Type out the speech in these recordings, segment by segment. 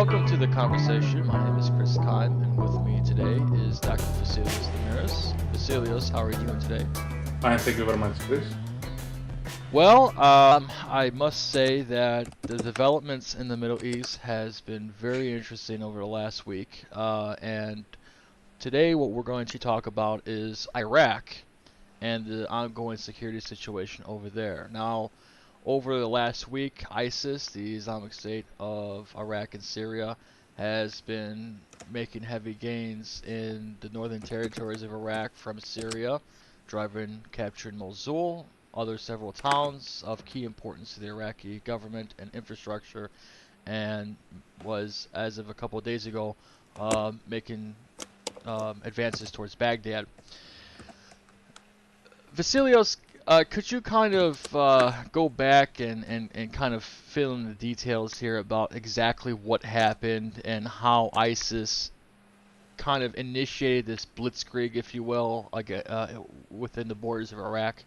Welcome to the conversation. My name is Kris Kaim, and with me today is Dr. Vassilios Damiras. Vassilios, how are you doing today? Fine, thank you very much, Chris. Well, I must say that the developments in the Middle East has been very interesting over the last week. And today what we're going to talk about is Iraq and the ongoing security situation over there. Now, over the last week, ISIS, the Islamic State of Iraq and Syria, has been making heavy gains in the northern territories of Iraq from Syria, capturing Mosul, other several towns of key importance to the Iraqi government and infrastructure, and was, as of a couple of days ago, making advances towards Baghdad. Vassilios, could you kind of go back and kind of fill in the details here about exactly what happened and how ISIS kind of initiated this blitzkrieg, if you will, within the borders of Iraq?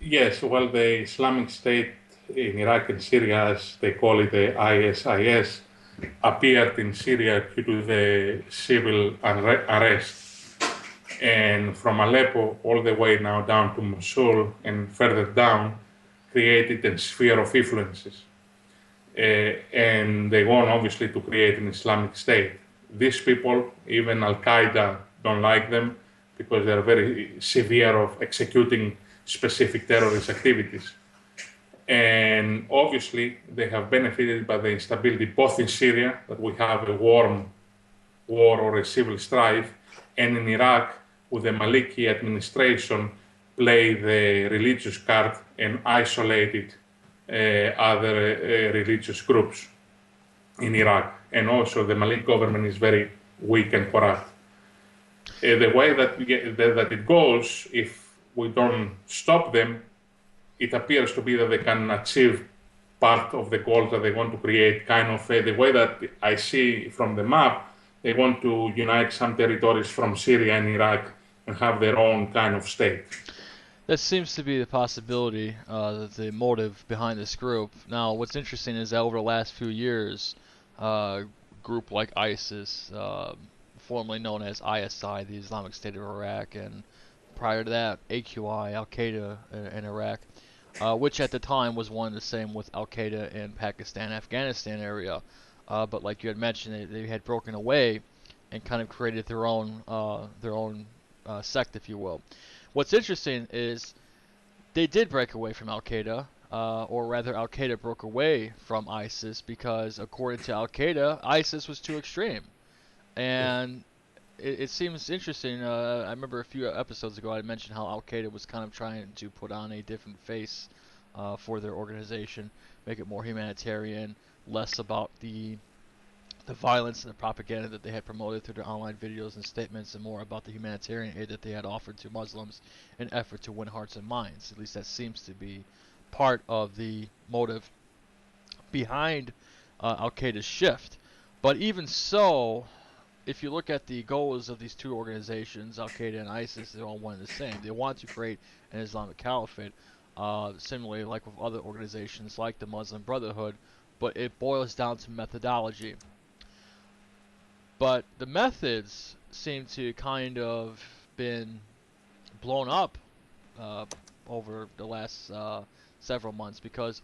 Yes, well, the Islamic State in Iraq and Syria, as they call it, the ISIS, appeared in Syria due to the civil unrest. And from Aleppo all the way now down to Mosul and further down, created a sphere of influences. And they want obviously to create an Islamic State. These people, even Al-Qaeda, don't like them because they're very severe of executing specific terrorist activities. And obviously they have benefited by the instability both in Syria, that we have a warm war or a civil strife, and in Iraq, with the Maliki administration, play the religious card and isolated other religious groups in Iraq. And also the Maliki government is very weak and corrupt. The way that it goes, if we don't stop them, it appears to be that they can achieve part of the goals that they want to create. The way that I see from the map, they want to unite some territories from Syria and Iraq and have their own kind of state. That seems to be the possibility, the motive behind this group. Now, what's interesting is that over the last few years, a group like ISIS, formerly known as ISI, the Islamic State of Iraq, and prior to that, AQI, Al-Qaeda in Iraq, which at the time was one and the same with Al-Qaeda in Pakistan, Afghanistan area. But like you had mentioned, they had broken away and kind of created their own sect, if you will. What's interesting is they did break away from Al-Qaeda, or rather Al-Qaeda broke away from ISIS because according to Al-Qaeda, ISIS was too extreme. And it seems interesting. I remember a few episodes ago I mentioned how Al-Qaeda was kind of trying to put on a different face for their organization, make it more humanitarian, less about the violence and the propaganda that they had promoted through their online videos and statements, and more about the humanitarian aid that they had offered to Muslims in an effort to win hearts and minds. At least that seems to be part of the motive behind Al-Qaeda's shift. But even so, if you look at the goals of these two organizations, Al-Qaeda and ISIS, they're all one and the same. They want to create an Islamic caliphate, similarly like with other organizations like the Muslim Brotherhood, but it boils down to methodology. But the methods seem to kind of been blown up over the last several months, because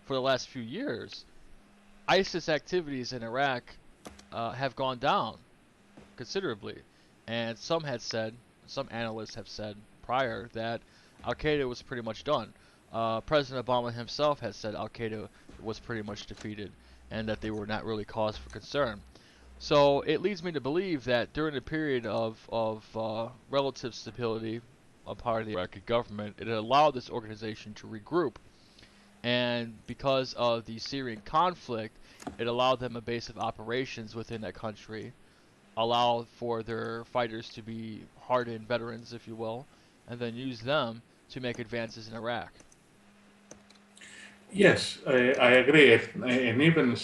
for the last few years, ISIS activities in Iraq have gone down considerably. And some analysts have said prior that Al-Qaeda was pretty much done. President Obama himself has said Al-Qaeda was pretty much defeated and that they were not really cause for concern. So it leads me to believe that during the period of relative stability on part of the Iraqi government, it allowed this organization to regroup. And because of the Syrian conflict, it allowed them a base of operations within that country, allowed for their fighters to be hardened veterans, if you will, and then use them to make advances in Iraq. Yes, I agree. And even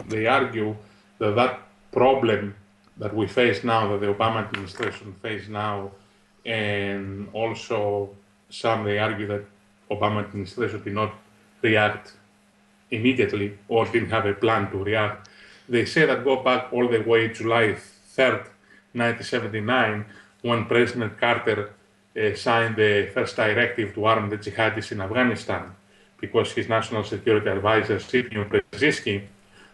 they argue that problem that we face now, that the Obama administration face now, and also they argue that Obama administration did not react immediately or didn't have a plan to react. They say that go back all the way July 3rd, 1979, when President Carter signed the first directive to arm the jihadis in Afghanistan, because his national security advisor, Zbigniew Brzezinski,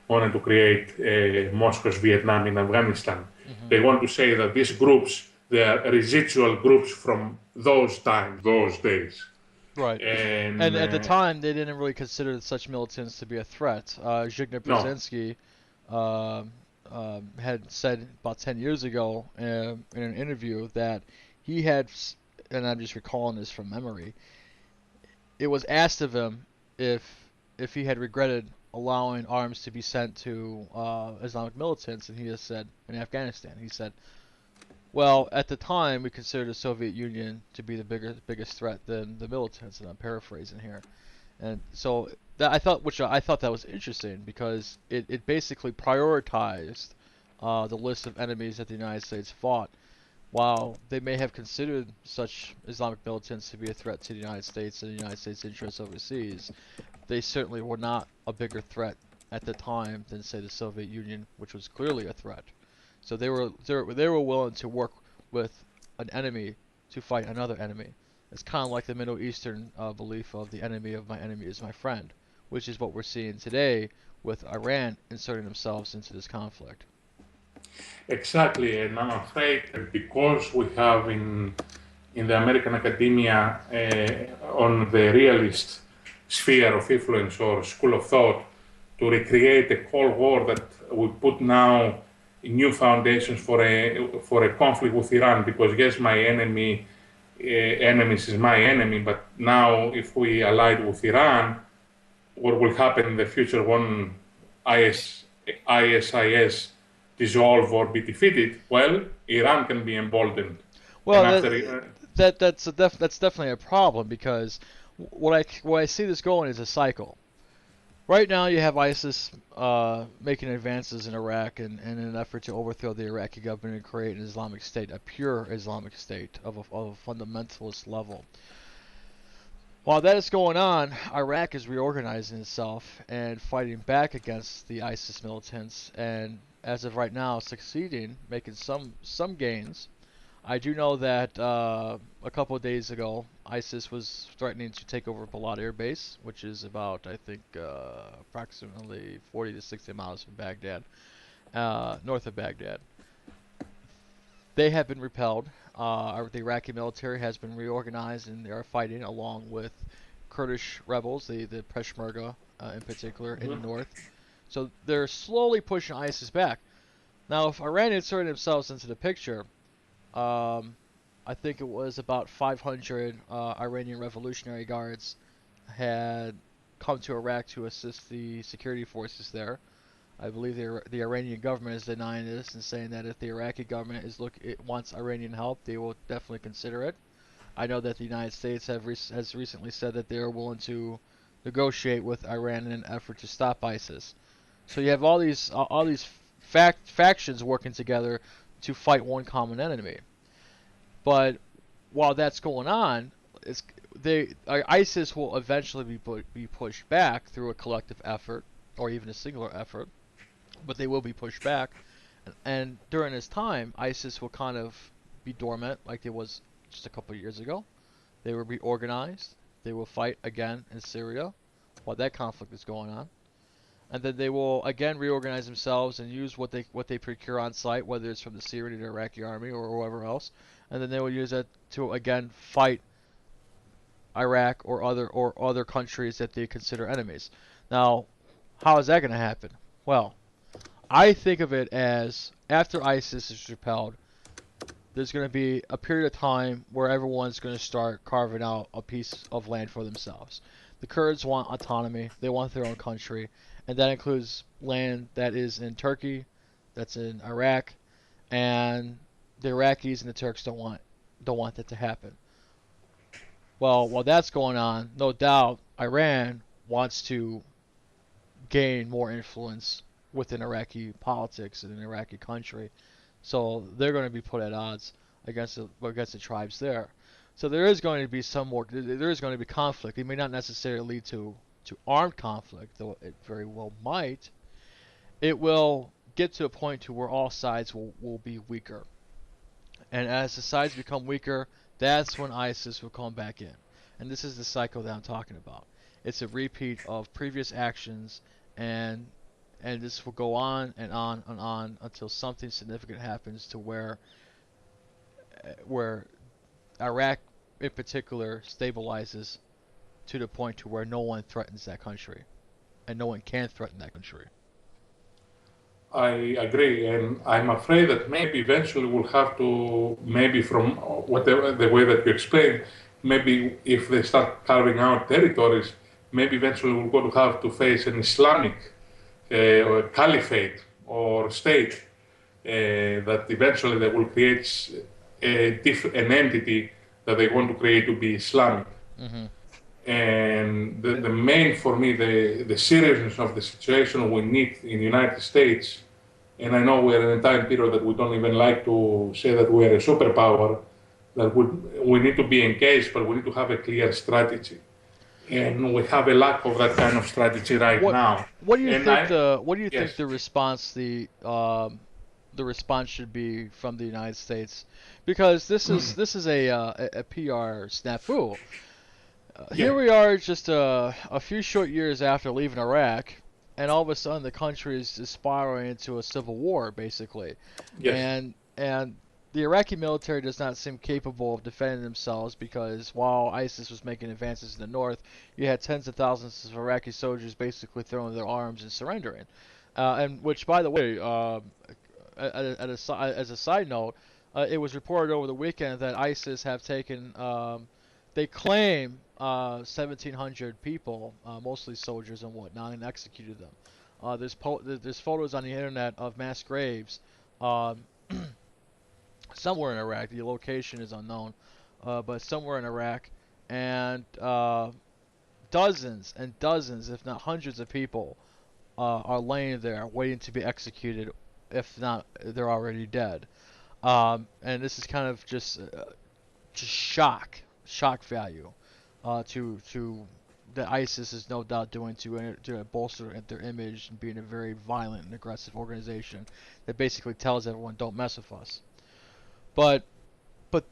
wanted to create Moscow's Vietnam in Afghanistan. Hmm. They want to say that these groups, they are residual groups from those times, those days. Right. And And at the time, they didn't really consider such militants to be a threat. Zbigniew no, Brzezinski had said about 10 years ago in an interview that he had, and I'm just recalling this from memory, it was asked of him if he had regretted allowing arms to be sent to Islamic militants, and he just said in Afghanistan, he said, well, at the time we considered the Soviet Union to be the biggest threat than the militants, and I'm paraphrasing here. And so that I thought that was interesting because it basically prioritized the list of enemies that the United States fought. While they may have considered such Islamic militants to be a threat to the United States and the United States interests overseas, they certainly were not a bigger threat at the time than, say, the Soviet Union, which was clearly a threat. So they were willing to work with an enemy to fight another enemy. It's kind of like the Middle Eastern belief of the enemy of my enemy is my friend, which is what we're seeing today with Iran inserting themselves into this conflict. exactly. And I'm afraid because we have in the American academia on the realist sphere of influence or school of thought to recreate a Cold War that we put now new foundations for a conflict with Iran. Because yes, my enemies is my enemy, but now if we allied with Iran, what will happen in the future when ISIS dissolve or be defeated? Well, Iran can be emboldened, and Well, after that's definitely a problem because what I see this going is a cycle. Right now, you have ISIS making advances in Iraq in an effort to overthrow the Iraqi government and create an Islamic State, a pure Islamic State of a fundamentalist level. While that is going on, Iraq is reorganizing itself and fighting back against the ISIS militants, and as of right now, succeeding, making some gains. I do know that a couple of days ago, ISIS was threatening to take over Balad Air Base, which is about, I think, approximately 40 to 60 miles from Baghdad, north of Baghdad. They have been repelled. The Iraqi military has been reorganized, and they are fighting along with Kurdish rebels, the Peshmerga in particular, in the north. So they're slowly pushing ISIS back. Now, if Iran inserted themselves into the picture, um, I think it was about 500 Iranian Revolutionary Guards had come to Iraq to assist the security forces there. I believe the Iranian government is denying this and saying that if the Iraqi government it wants Iranian help, they will definitely consider it. I know that the United States has recently said that they are willing to negotiate with Iran in an effort to stop ISIS. So you have all these factions working together to fight one common enemy. But while that's going on, ISIS will eventually be pushed back through a collective effort or even a singular effort, but they will be pushed back. And during this time, ISIS will kind of be dormant like it was just a couple of years ago. They will be organized. They will fight again in Syria while that conflict is going on. And then they will again reorganize themselves and use what they procure on site, whether it's from the Syrian or Iraqi army or whoever else, and then they will use that to again fight Iraq or other countries that they consider enemies. Now, how is that going to happen? Well, I think of it as after ISIS is repelled, there's going to be a period of time where everyone's going to start carving out a piece of land for themselves. The Kurds want autonomy, they want their own country, and that includes land that is in Turkey, that's in Iraq, and the Iraqis and the Turks don't want that to happen. Well, while that's going on, no doubt Iran wants to gain more influence within Iraqi politics and an Iraqi country. So they're going to be put at odds against the tribes there. So there is going to be there is going to be conflict. It may not necessarily lead to to armed conflict, though it very well might, it will get to a point to where all sides will be weaker. And as the sides become weaker, that's when ISIS will come back in. And this is the cycle that I'm talking about. It's a repeat of previous actions, and this will go on and on and on until something significant happens to where Iraq in particular stabilizes to the point to where no one threatens that country, and no one can threaten that country. I agree, and I'm afraid that maybe eventually we'll have to, maybe from whatever the way that you explained, maybe if they start carving out territories, maybe eventually we're going to have to face an Islamic caliphate or state that eventually they will create an entity that they want to create to be Islamic. Mm-hmm. And the main, for me, the seriousness of the situation we need in the United States, and I know we're in a time period that we don't even like to say that we're a superpower, that we need to be engaged, but we need to have a clear strategy. And we have a lack of that kind of strategy right now. What do you And think yes. the response the response should be from the United States? Because this is a PR snafu. Yeah. Here we are, just a few short years after leaving Iraq, and all of a sudden the country is spiraling into a civil war, basically. Yes. And the Iraqi military does not seem capable of defending themselves, because while ISIS was making advances in the north, you had tens of thousands of Iraqi soldiers basically throwing their arms and surrendering. And which, by the way, as a side note, it was reported over the weekend that ISIS have taken, they claim 1,700 people, mostly soldiers and whatnot, and executed them. There's photos on the internet of mass graves somewhere in Iraq. The location is unknown, but somewhere in Iraq, and dozens and dozens, if not hundreds of people are laying there waiting to be executed, if not they're already dead. And this is kind of just shock value to that ISIS is no doubt doing to bolster their image and being a very violent and aggressive organization that basically tells everyone, don't mess with us. But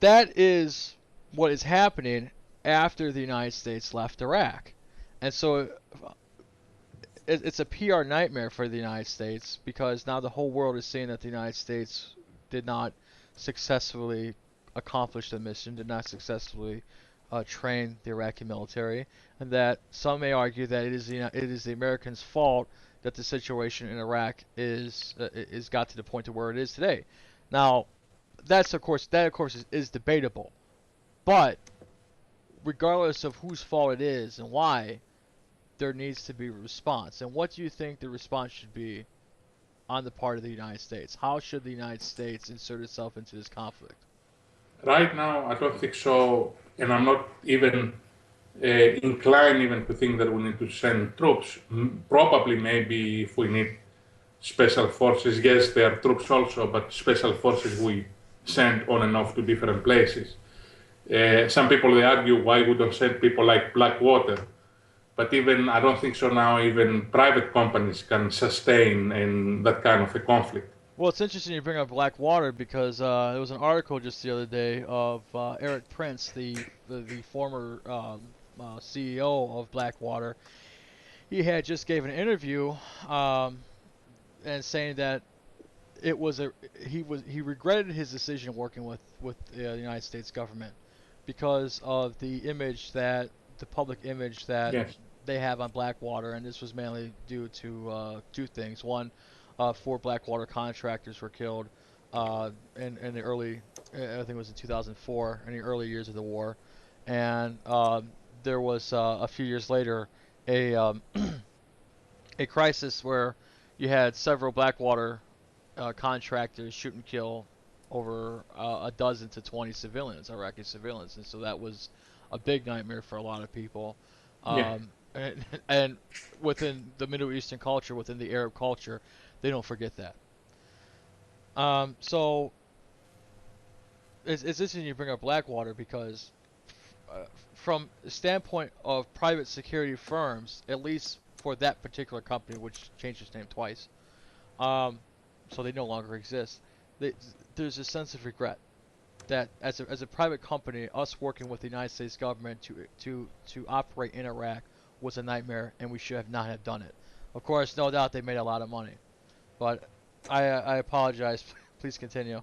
that is what is happening after the United States left Iraq. And so it's a PR nightmare for the United States, because now the whole world is seeing that the United States did not successfully accomplish the mission, did not successfully train the Iraqi military, and that some may argue that it is the Americans' fault that the situation in Iraq is got to the point to where it is today. Now, that of course is debatable, but regardless of whose fault it is and why, there needs to be a response. And what do you think the response should be on the part of the United States? How should the United States insert itself into this conflict? Right now, I don't think so, and I'm not even inclined even to think that we need to send troops. Probably, maybe if we need special forces, yes, there are troops also, but special forces we send on and off to different places. Some people they argue why we don't send people like Blackwater, but even I don't think so now. Even private companies can sustain in that kind of a conflict. Well, it's interesting you bring up Blackwater, because there was an article just the other day of Eric Prince, the former CEO of Blackwater. He had just gave an interview and saying that he regretted his decision working with the United States government, because of the public image that Yes. they have on Blackwater, and this was mainly due to two things. One, 4 Blackwater contractors were killed in the early, I think it was in 2004, in the early years of the war, and there was a few years later a a crisis where you had several Blackwater contractors shoot and kill over a dozen to 20 civilians, Iraqi civilians, and so that was a big nightmare for a lot of people. Yeah. And within the Middle Eastern culture, within the Arab culture, they don't forget that. So it's interesting you bring up Blackwater, because from the standpoint of private security firms, at least for that particular company, which changed its name twice, um, so they no longer exist. They, there's a sense of regret that as a private company, us working with the United States government to operate in Iraq was a nightmare, and we should have not have done it. Of course, no doubt they made a lot of money, but I apologize. Please continue.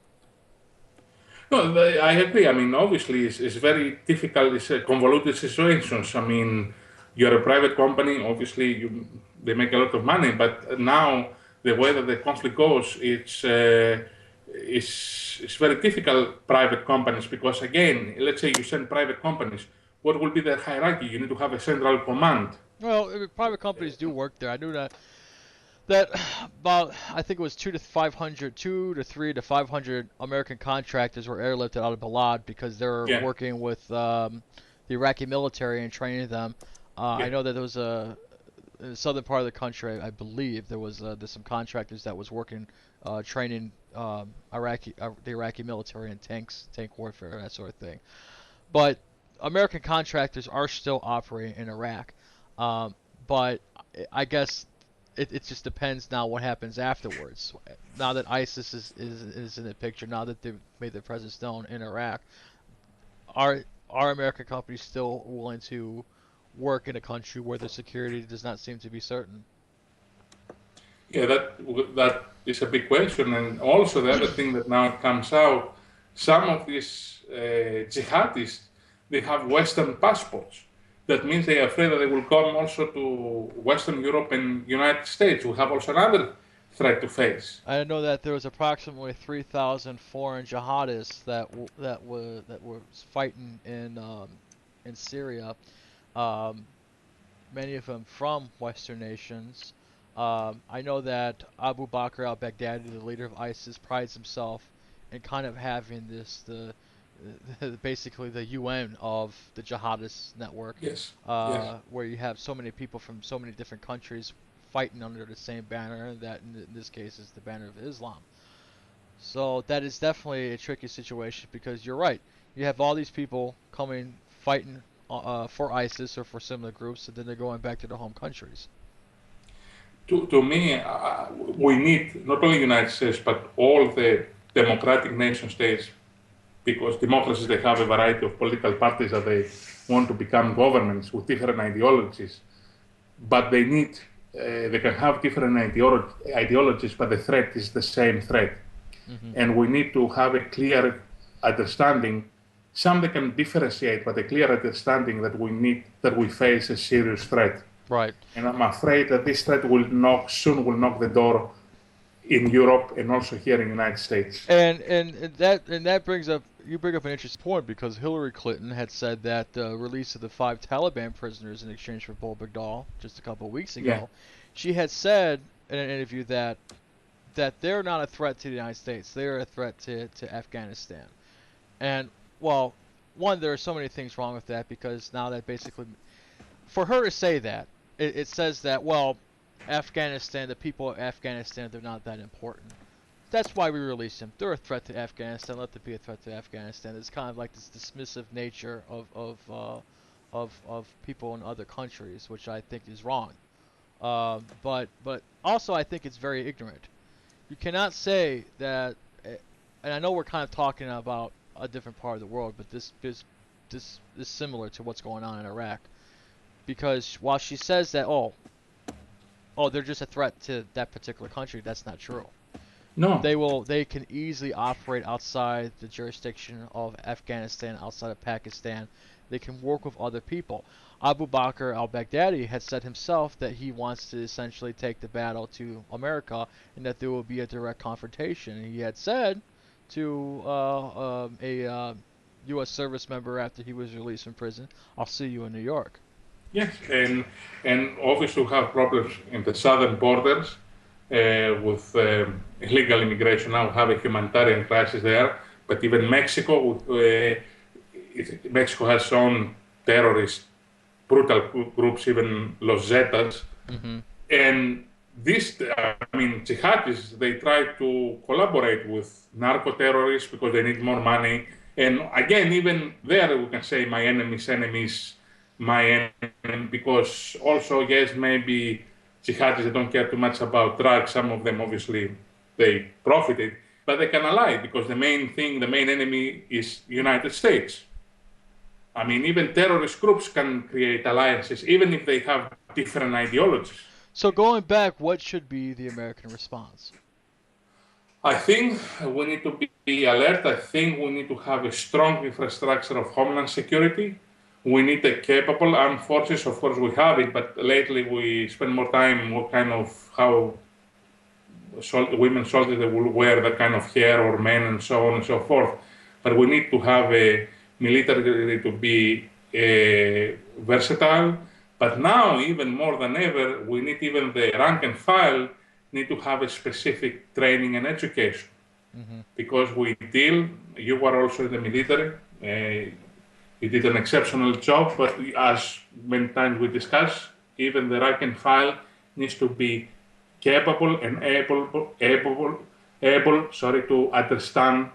No, I agree. I mean, obviously, it's very difficult. It's a convoluted situations. I mean, you're a private company. Obviously, they make a lot of money. But now, the way that the conflict goes, it's very difficult. Private companies, because again, let's say you send private companies. What will be the hierarchy? You need to have a central command. Well, private companies do work there. I knew that about I think it was 2 to 3 to 500 American contractors were airlifted out of Balad because they're Yeah, working with the Iraqi military and training them. yeah, I know that there was in the southern part of the country, I believe there's some contractors that was working training the Iraqi military in tank warfare, that sort of thing. But American contractors are still operating in Iraq. Um, but I guess it just depends now what happens afterwards. Now that ISIS is in the picture, now that they've made their presence known in Iraq, are American companies still willing to work in a country where the security does not seem to be certain? yeah. That is a big question. And also the other thing that now comes out, some of these jihadists, they have Western passports. That means they are afraid that they will come also to Western Europe and United States. We have also another threat to face. I know that there was approximately 3,000 foreign jihadists that were fighting in Syria. Um, Many of them from Western nations. I know that Abu Bakr al-Baghdadi, the leader of ISIS, prides himself in kind of having basically the UN of the jihadist network, Yes, yes. where you have so many people from so many different countries fighting under the same banner, that in this case is the banner of Islam. So that is definitely a tricky situation because you're right. You have all these people coming fighting for ISIS or for similar groups, and then they're going back to their home countries. To me, we need not only United States but all the democratic nation states, because democracies they have a variety of political parties that they want to become governments with different ideologies, but they can have different ideologies, but the threat is the same threat, Hmm. and we need to have a clear understanding. Some they can differentiate, but a clear understanding that we face a serious threat. Right. And I'm afraid that this threat will knock the door in Europe and also here in the United States. And that bring up an interesting point because Hillary Clinton had said that the release of the 5 Taliban prisoners in exchange for Paul Baghdad just a couple of weeks Yeah, ago, she had said in an interview that they're not a threat to the United States, they're a threat to Afghanistan. And well, one, there are so many things wrong with that because now that basically, for her to say that, it says that, well, Afghanistan, the people of Afghanistan, they're not that important. That's why we released them. They're a threat to Afghanistan. Let them be a threat to Afghanistan. It's kind of like this dismissive nature of people in other countries, which I think is wrong. But also I think it's very ignorant. You cannot say that, and I know we're kind of talking about a different part of the world, but this is similar to what's going on in Iraq. Because while she says that, they're just a threat to that particular country, that's not true. no, They can easily operate outside the jurisdiction of Afghanistan, outside of Pakistan. They can work with other people. Abu Bakr al-Baghdadi had said himself that he wants to essentially take the battle to America and that there will be a direct confrontation. He had said to a U.S. service member after he was released from prison, "I'll see you in New York." yes, and obviously we have problems in the southern borders with illegal immigration. Now we have a humanitarian crisis there, but even Mexico has its own terrorist brutal groups, even Los Zetas, Hmm. and jihadis, they try to collaborate with narco terrorists because they need more money And again, even there, we can say my enemy's enemy is my enemy, because also, yes, maybe jihadis, they don't care too much about drugs. Some of them, obviously, they profited, but they can ally, because the main thing, the main enemy is United States. I mean, even terrorist groups can create alliances, even if they have different ideologies. So going back, what should be the American response? I think we need to be alert. I think we need to have a strong infrastructure of homeland security. We need a capable armed forces. Of course, we have it, but lately we spend more time what kind of how women soldiers they will wear that kind of hair, or men, and so on and so forth. But we need to have a military to be versatile. But now, even more than ever, we need even the rank and file need to have a specific training and education, Hmm. because we deal. You were also in the military. You did an exceptional job, but as many times we discuss, even the rank and file needs to be capable and able, sorry, to understand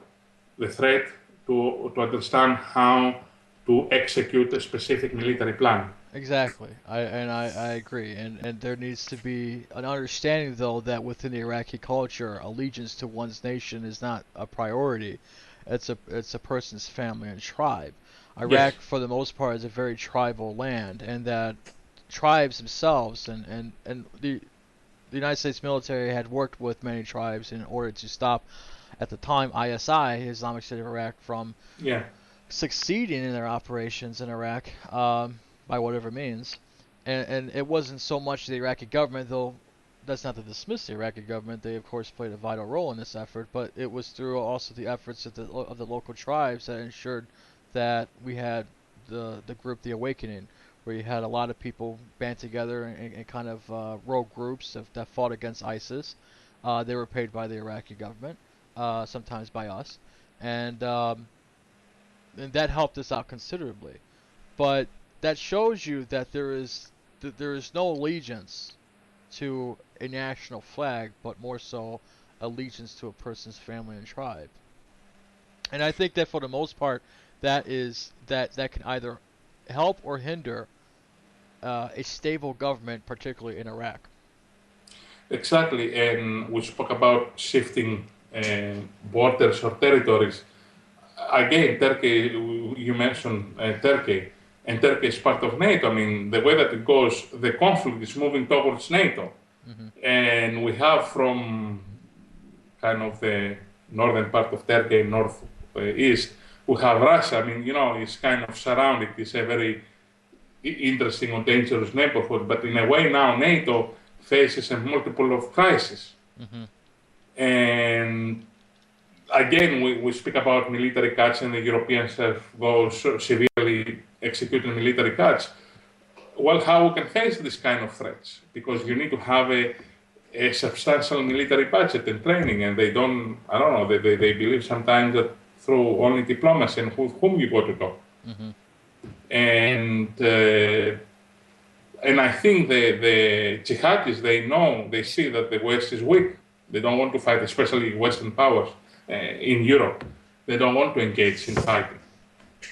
the threat, to understand how to execute a specific military plan. Exactly. I agree. And there needs to be an understanding though that within the Iraqi culture, allegiance to one's nation is not a priority. It's a person's family and tribe. Yes, Iraq for the most part is a very tribal land, and that tribes themselves and the United States military had worked with many tribes in order to stop at the time ISI, Islamic State of Iraq, from yeah, succeeding in their operations in Iraq, by whatever means. And it wasn't so much the Iraqi government, though that's not to dismiss the Iraqi government. They, of course, played a vital role in this effort, but it was through also the efforts of the local tribes that ensured that we had the group, the Awakening, where you had a lot of people band together in kind of rogue groups that fought against ISIS. They were paid by the Iraqi government, sometimes by us, and and that helped us out considerably. But that shows you that there is no allegiance to a national flag, but more so allegiance to a person's family and tribe. And I think that for the most part, that can either help or hinder a stable government, particularly in Iraq. exactly. And we spoke about shifting borders or territories. Again, Turkey, you mentioned Turkey, and Turkey is part of NATO. I mean, the way that it goes, the conflict is moving towards NATO. Hmm. And we have from kind of the northern part of Turkey, north east, we have Russia. I mean, it's kind of surrounded. It's a very interesting or dangerous neighborhood. But in a way, now NATO faces a multiple of crises. Hmm. And again, we speak about military cuts, and the Europeans have go so severely executing military cuts. Well, how we can face this kind of threats? Because you need to have a substantial military budget and training, and they don't. I don't know. They believe sometimes that through only diplomacy and whom you go to talk. Hmm. And I think the jihadis, they see that the West is weak. They don't want to fight, especially Western powers in Europe. They don't want to engage in fighting,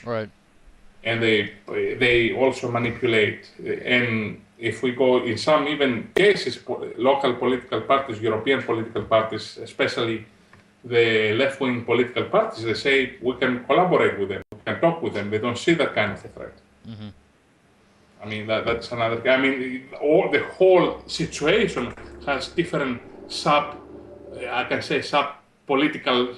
Right. and they also manipulate. And if we go in some even cases, local political parties, European political parties, especially the left-wing political parties, they say we can collaborate with them, we can talk with them. They don't see that kind of a threat. Hmm. I mean, that's another. I mean, all the whole situation has different I can say sub political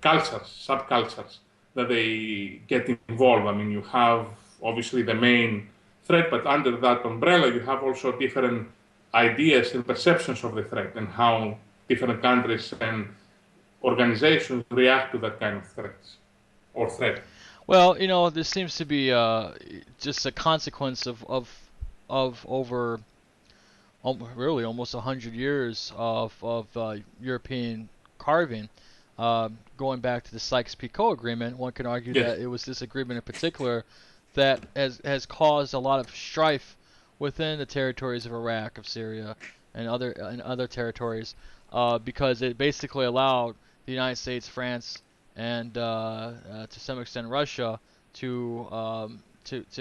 cultures, subcultures that they get involved. I mean, you have obviously the main threat, but under that umbrella, you have also different ideas and perceptions of the threat, and how different countries and organizations react to that kind of threats or threat. Well, this seems to be just a consequence of over really almost 100 years of European carving. Going back to the Sykes-Picot Agreement, one can argue Yes. that it was this agreement in particular that has caused a lot of strife within the territories of Iraq, of Syria, and other territories, because it basically allowed the United States, France, and to some extent Russia to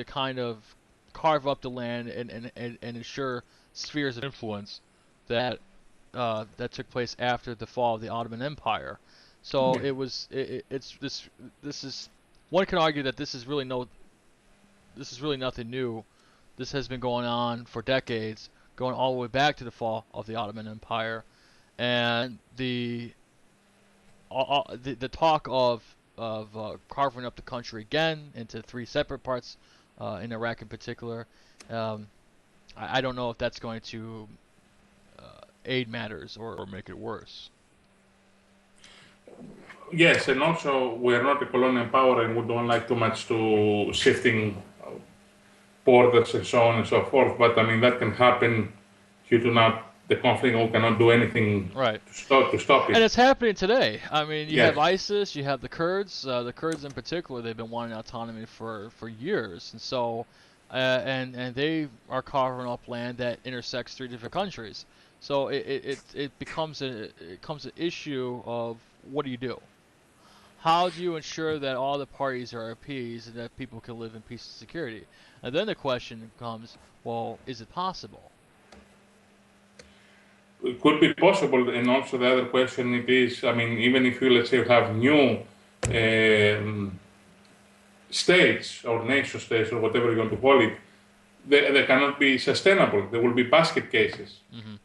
kind of carve up the land and ensure spheres of influence that that took place after the fall of the Ottoman Empire. So Yeah. it's this is one can argue that this is really nothing new. This has been going on for decades, going all the way back to the fall of the Ottoman Empire, and the talk of carving up the country again into three separate parts, in Iraq in particular. Um, I don't know if that's going to aid matters or make it worse. Yes, and also we are not a colonial power, and we don't like too much to shifting borders and so on and so forth. But I mean that can happen due to now the conflict. We cannot do anything Right. to stop And it. it's happening today. I mean, you have Yes. ISIS, you have the Kurds. The Kurds in particular, they've been wanting autonomy for years, and so and they are carving up land that intersects three different countries. So it becomes an issue of what do you do? How do you ensure that all the parties are appeased and that people can live in peace and security? And then the question comes, well, is it possible? It could be possible, and also the other question it is, I mean, even if you let's say have new states or nation states or whatever you want to call it, they cannot be sustainable. There will be basket cases. Hmm.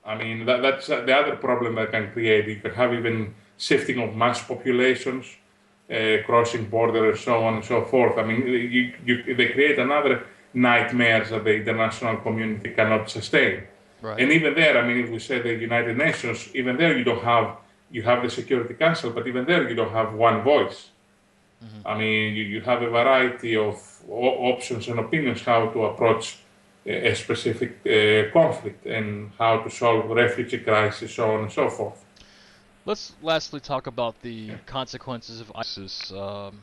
I mean, that's the other problem that can create. You can have even shifting of mass populations, crossing borders, so on and so forth. I mean, they create another nightmares that the international community cannot sustain. Right. And even there, I mean, if we say the United Nations, even there you have the Security Council, but even there you don't have one voice. Hmm. I mean, you have a variety of options and opinions how to approach a specific conflict and how to solve refugee crisis, so on and so forth. Let's lastly talk about the consequences of ISIS um,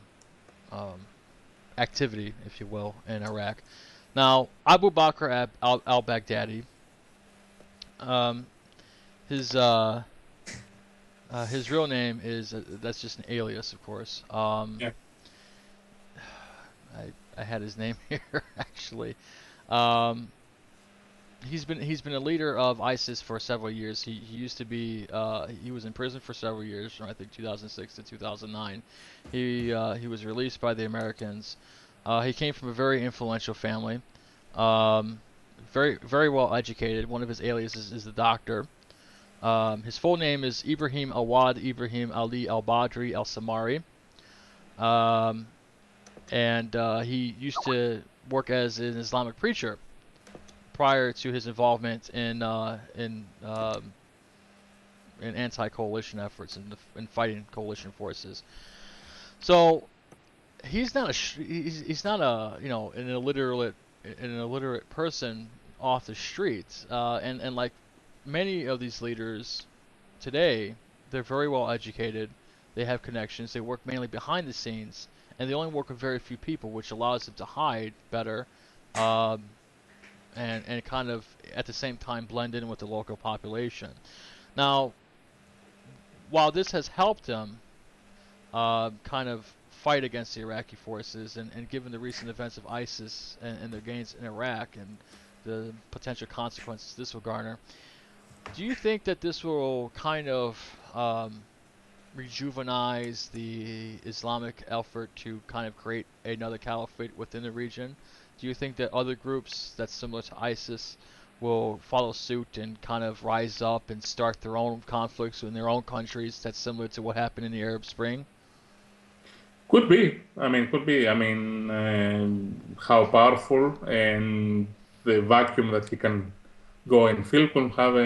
activity, if you will, in Iraq. Now, Abu Bakr al-Baghdadi, um, his his real name is that's just an alias, of course. Yeah. I had his name here actually. Um, he's been a leader of ISIS for several years. He used to be he was in prison for several years from I think 2006 to 2009. He was released by the Americans. He came from a very influential family. Um, very well educated. One of his aliases is the Doctor. His full name is Ibrahim Awad Ibrahim Ali Al Badri Al Samari. Um, and he used to work as an Islamic preacher prior to his involvement in anti-coalition efforts and in fighting coalition forces. So he's not a an illiterate person off the streets. And like many of these leaders today, they're very well educated. They have connections. They work mainly behind the scenes, and they only work with very few people, which allows them to hide better. Um, and kind of at the same time blend in with the local population. Now, while this has helped them kind of fight against the Iraqi forces, and given the recent events of ISIS and their gains in Iraq and the potential consequences this will garner, do you think that this will kind of rejuvenize the Islamic effort to kind of create another caliphate within the region? Do you think that other groups that's similar to ISIS will follow suit and kind of rise up and start their own conflicts in their own countries that's similar to what happened in the Arab Spring? Could be. I mean, could be. I mean, how powerful and the vacuum that he can go and fill could have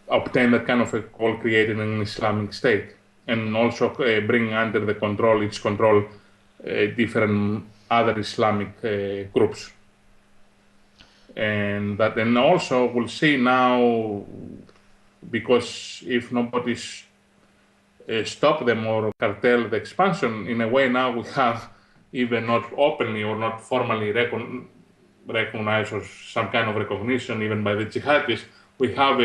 obtain that kind of a call created an Islamic State, and also bring under the control, its control, different other Islamic groups, and that, and also we'll see now, because if nobody's stop them or curtail the expansion, in a way now we have, even not openly or not formally recognized or some kind of recognition even by the jihadis, we have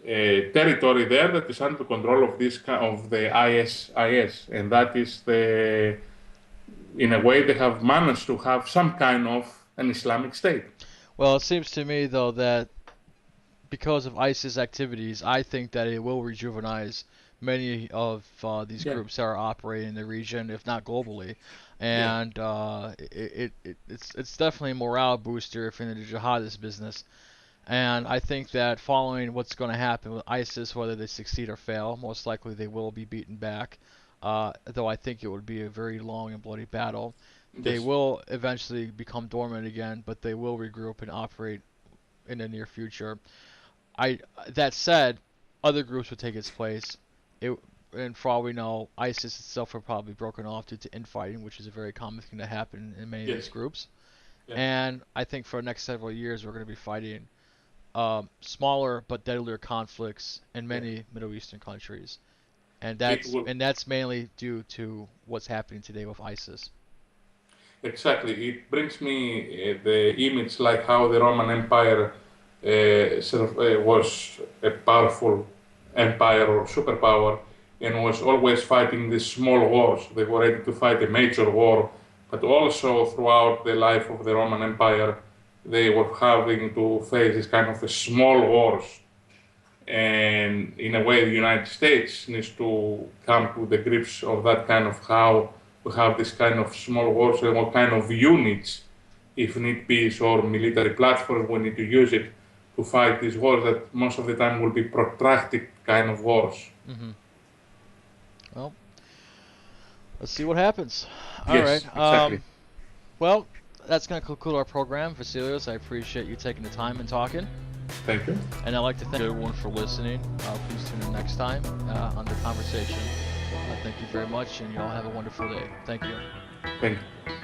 territory there that is under control of of the ISIS, and that is in a way, they have managed to have some kind of an Islamic State. Well, it seems to me though that because of ISIS activities, I think that it will rejuvenize many of these Yeah, groups that are operating in the region, if not globally. yeah, And it's definitely a morale booster if you're in the jihadist business. And I think that following what's going to happen with ISIS, whether they succeed or fail, most likely they will be beaten back. Though I think it would be a very long and bloody battle. They yes, will eventually become dormant again, but they will regroup and operate in the near future. I That said, other groups would take its place. It and for all we know, ISIS itself will probably be broken off due to infighting, which is a very common thing to happen in many of these yes, groups. yeah, And I think for the next several years, we're going to be fighting smaller but deadlier conflicts in yeah. many Middle Eastern countries, It will and that's mainly due to what's happening today with ISIS. exactly. It brings me the image like how the Roman Empire was a powerful empire or superpower and was always fighting these small wars. They were ready to fight a major war, but also throughout the life of the Roman Empire, they were having to face this kind of a small wars. And in a way, the United States needs to come to the grips of that kind of how we have this kind of small wars and what kind of units, if need be, or military platforms, we need to use it to fight these wars that most of the time will be protracted kind of wars. Hmm. Well, let's see what happens. All right. Yes, exactly. Well, that's going to conclude our program, Vassilios. I appreciate you taking the time and talking. Thank you. And I'd like to thank everyone for listening. Please tune in next time on the conversation. Thank you very much, and you all have a wonderful day. Thank you. Thank you.